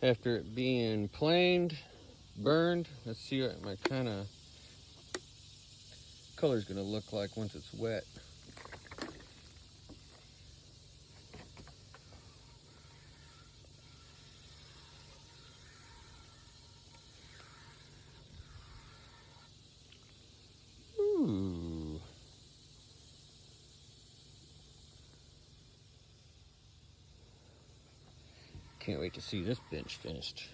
after it being planed, burned. Let's see what my kind of color is going to look like once it's wet. Ooh. Can't wait to see this bench finished.